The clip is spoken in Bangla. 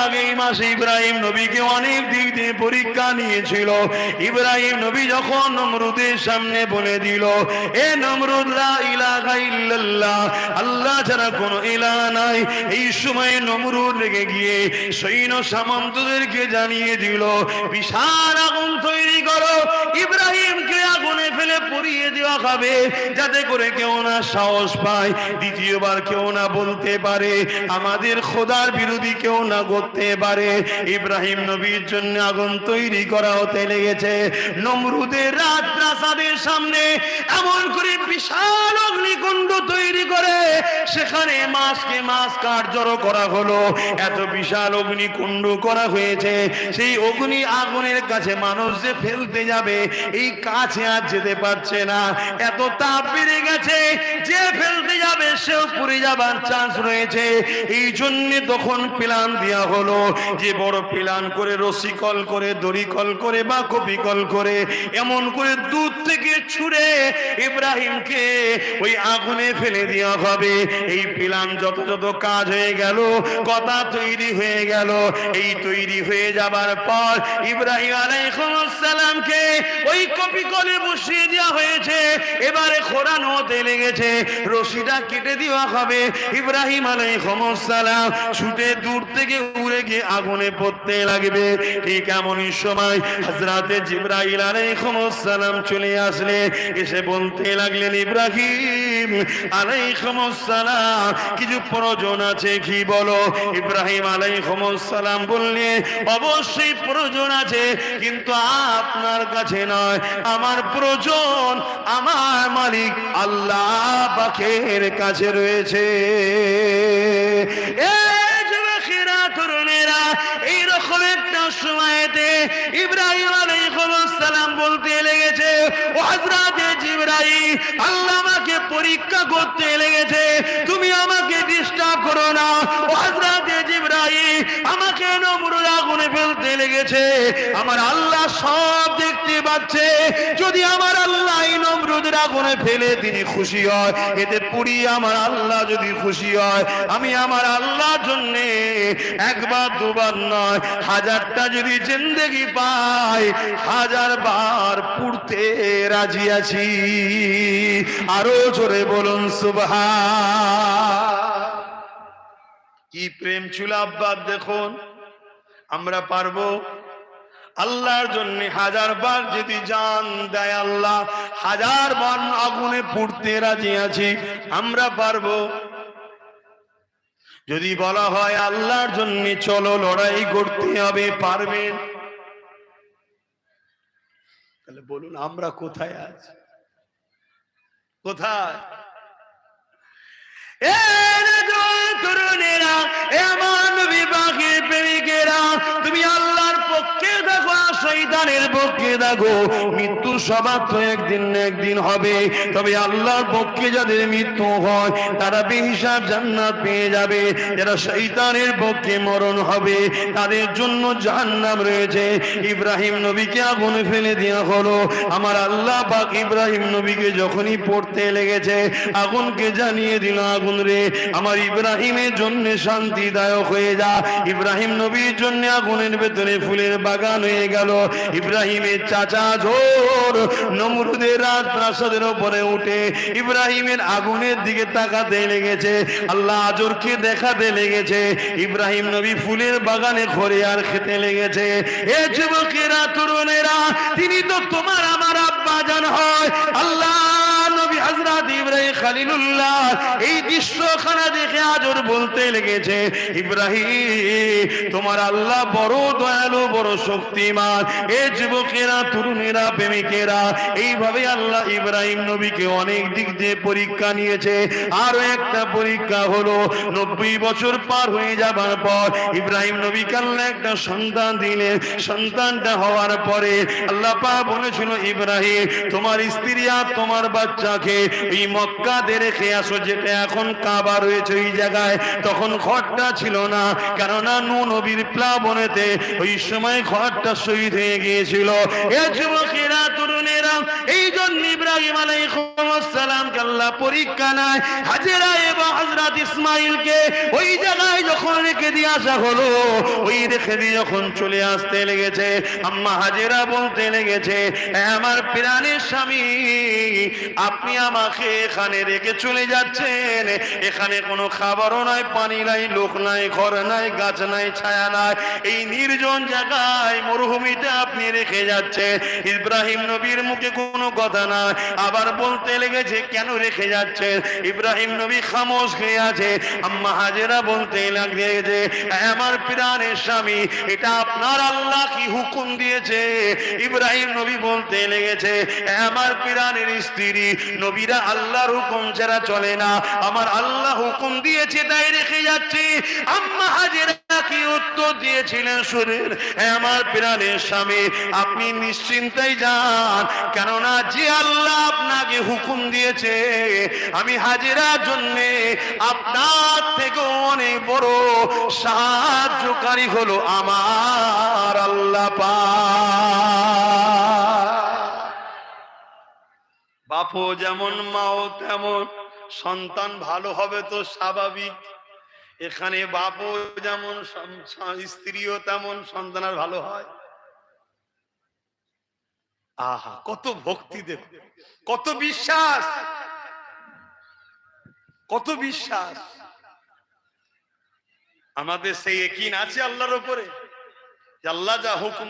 আগে এই মাসে ইব্রাহিম নবীকে অনেক দিক দিয়ে পরীক্ষা নিয়েছিল। ইব্রাহিম নবী যখন নমরুদের সামনে বলে দিল, এ নমরুদ, লা ইলাহা ইল্লাল্লাহ, আল্লাহ ছাড়া কোনো ইলাহ নাই, এই সময়ে নমরুদ রেগে গিয়ে সৈন্য সামন্তদেরকে জানিয়ে দিল, বিশাল আগুন তৈরি করো, ইব্রাহিমকে আগুনে ফেলে পুড়িয়ে দেওয়া হবে, যাতে করে কেউ না সাহস পায়, দ্বিতীয়বার কেউ না বলতে পারে আমাদের খোদার বিরোধী কেউ না করতে পারে। ইব্রাহিম নবীর জন্য আগুন তৈরি করা হতে লেগেছে। নমরুদের রাজপ্রাসাদের সামনে এমন করে বিশাল অগ্নিকুণ্ড তৈরি করে সেখানে মাছকে মাছ কাঠ জড়ো করা হলো। এত বিশাল অগ্নিকুণ্ড করা হয়েছে, সেই অগ্নি আগুনের কাছে মানুষ যে ফেলতে যাবে এই কাছে আর যেতে পারছে না, এত তাপ বেড়ে গেছে, যে ফেলতে যাবে সেও পুড়ে যাবার চান্স রয়েছে। এই জন্য তখন প্ল্যান দেওয়া হলো যে বড় প্ল্যান করে রশিকল করে দড়িকল করে বা কপিকল করে এমন করে দূর থেকে ছুঁড়ে ইব্রাহিমকে ওই আগুনে ফেলে দেওয়া হবে। এই প্ল্যান যত যত কাজ হয়ে গেল, কথা তৈরি হয়ে গেল। এই তৈরি হয়ে যাবার পর ইব্রাহিম আলাইহিস সালামকে ওই কপিকলে বসিয়ে দেওয়া হয়েছে। এবারে খোরান হতে লেগেছে, রশিটা কেটে দেওয়া হবে। ইব্রাহিম আলাইহিস সালাম ছুটে দূর থেকে উড়ে গিয়ে আগুনে পড়তে লাগবে। ঠিক এমনই সময় হযরতে জিবরাইল আলাইহিস সালাম চলে আসলে, এসে বলতে লাগলেন, ইব্রাহিম আলাইহিস সালাম কিছু প্রয়োজন আছে, কি বলো? ইব্রাহিম আলাইহিস সালাম বললেন, অবশ্যই প্রয়োজন আছে, কিন্তু আপনার কাছে নয়, আমার প্রয়োজন আমার মালিক আল্লাহ পাকের কাছে রয়েছে। এইরকম একটা সময়তে ইব্রাহিম আলাইহিস সালাম বলতে লেগেছে, ও হযরতে জিবরাইল, আল্লাহ আমাকে পরীক্ষা করতে লেগেছে, তুমি আমাকে ডিস্টার্ব করো না। ও হযরতে জিবরাইল, আমাকে নমরুদ আগুনে ফেলতে লেগেছে, আমার আল্লাহ সব দেখতে পাচ্ছে, যদি আমার আল্লাহ এই নমরুদের আগুনে ফেলে তিনি খুশি হয়, এতে পুড়িয়ে আমার আল্লাহ যদি খুশি হয়, আমি আমার আল্লাহর জন্য একবার দুবার নয়, হাজারটা যদি জিন্দেগি পাই, 1000 বার পুড়তে রাজি আছি। আরো জোরে বলুন সুবহান। কি প্রেম ছিল আব্বা, দেখুন আমরা পারবো আল্লাহর জন্য 1000 বার যদি জান দেয় আল্লাহ, 1000 বার আগুনে পুড়তে রাজি আছি, আমরা পারবো? যদি বলা হয় আল্লাহর জন্য চলো লড়াই করতে হবে, পারবেন? তাহলে বলুন আমরা কোথায় আছি? কোথায়? তরুণেরা, এমন বিভাগের প্রেমিকেরা, তুমি আল্লাহর পক্ষে দেখো, শয়তানের পক্ষে দেখো, মৃত্যু সবার তো একদিন না একদিন হবে, তবে আল্লাহর পক্ষে যাদের মৃত্যু হয় তারা বেহিসাব জান্নাত পেয়ে যাবে। যারা শয়তানের পক্ষে মরণ হবে তাদের জন্য জাহান্নাম রয়েছে। ইব্রাহিম নবীকে আগুনে ফেলে দেওয়া হলো। আমার আল্লাহ পাক ইব্রাহিম নবীকে যখনই পড়তে লেগেছে আগুনকে জানিয়ে দিল, আগুন রে আমার ইব্রাহিমের জন্য শান্তিদায়ক হয়ে যা। ইব্রাহিম নবীর জন্য আগুনের ভেতরে ফুলের বাগান হয়ে গেল। ইব্রাহিমের চাচা জোর নমরুদের রাজপ্রাসাদের উপরে উঠে ইব্রাহিমের আগুনের দিকে তাকাতে লেগেছে, আল্লাহ আজরকে দেখাতে লেগেছে। ইব্রাহিম নবী ফুলের বাগানে ঘরে আর খেতে লেগেছে। এ যুবকেরা, তরুণেরা, তিনি তো তোমার আমার আব্বা জান হয়। আল্লাহ নবী হযরত ইব্রাহিম খলিলুল্লাহ এই দৃশ্যখানা দেখে আজর বলতে লেগেছে, ইব্রাহিম তোমার আল্লাহ বড় দয়ালু, বড় শক্তিমান। এ যুবকেরা, তরুণেরা, প্রেমিকেরা, এইভাবে আল্লাহ ইব্রাহিম নবীকে অনেক দিক দিয়ে পরীক্ষা নিয়েছে। আরো একটা পরীক্ষা হলো 90 বছর পার হয়ে যাবার পর ইব্রাহিম নবীকে আল্লাহ একটা সন্তান দিলেন। সন্তানটা হওয়ার পরে আল্লাহ পাক বলেছিল, ইব্রাহিম তোমার স্ত্রী আর তোমার বাচ্চাকে এই মক্কাতে রেখে আসো, যেটা এখন কাবা রয়েছে ওই জায়গায়। তখন ঘরটা ছিল না, কেননা নূহ নবীর প্লাবনেতে ওই সময় ঘরটা শহীদ হয়ে গিয়েছিল। এ যুবকেরা, তরুণেরা, এই জন্য ইব্রাহিম আলাইহিস সালামকে আল্লাহ পরীক্ষা নেয়। হাজেরা এবং হযরত ইসমাঈলকে ওই জায়গায় যখন রেখে দিয়ে আসা হলো, ওই রেখে দিয়ে যখন চলে আসতে লেগেছে, আম্মা হাজেরা বলতে লেগেছে, আমার প্রাণের স্বামী, আপনি আমাকে এখানে রেখে চলে যাচ্ছেন, এখানে কোনো খাবারও নাই, পানি নাই, লোক নাই, ঘর নাই, গাছ নাই, ছায়া নাই, এই নির্জন জায়গায় মরুভূমিতে আপনি রেখে যাচ্ছেন। ইব্রাহিম নবীর মুখে কোনো কথা না, আবার বলতে লেগেছে কেন রেখে যাচ্ছেন? ইব্রাহিম নবী খামোশ হয়ে আছে। আম্মা হাজেরা বলতে লাগছে, আমার প্রাণের স্বামী, এটা আপনার আল্লাহ কি হুকুম দিয়েছে? ইব্রাহিম নবী বলতে লেগেছে, আমার প্রাণের স্ত্রী, নবীরা আল্লাহর হুকুম ছাড়া চলে না, আমার আল্লাহ হুকুম দিয়েছে তাই রেখে যাচ্ছি। আম্মা হাজেরা কি উত্তর দিয়েছিলেন শুনেন, আমার প্রাণের স্বামী, আপনি নিশ্চিন্তায় যান, কেননা যে আল্লাহ আপনাকে হুকুম দিয়েছে, আমি হাজেরার জন্য আপনার থেকে অনেক বড় সাহায্যকারী হলো আমার আল্লাহ পাক। বাপও যেমন মাও তেমন, সন্তান ভালো হবে তো স্বাভাবিক। এখানে বাপও যেমন স্ত্রীও তেমন, সন্তান আর ভালো হয়। আহা, কত ভক্তি, দেব কত বিশ্বাস, কত বিশ্বাস। আমাদের সেই ইয়াকিন আছে আল্লাহর উপরে যে আল্লাহ যা হুকুম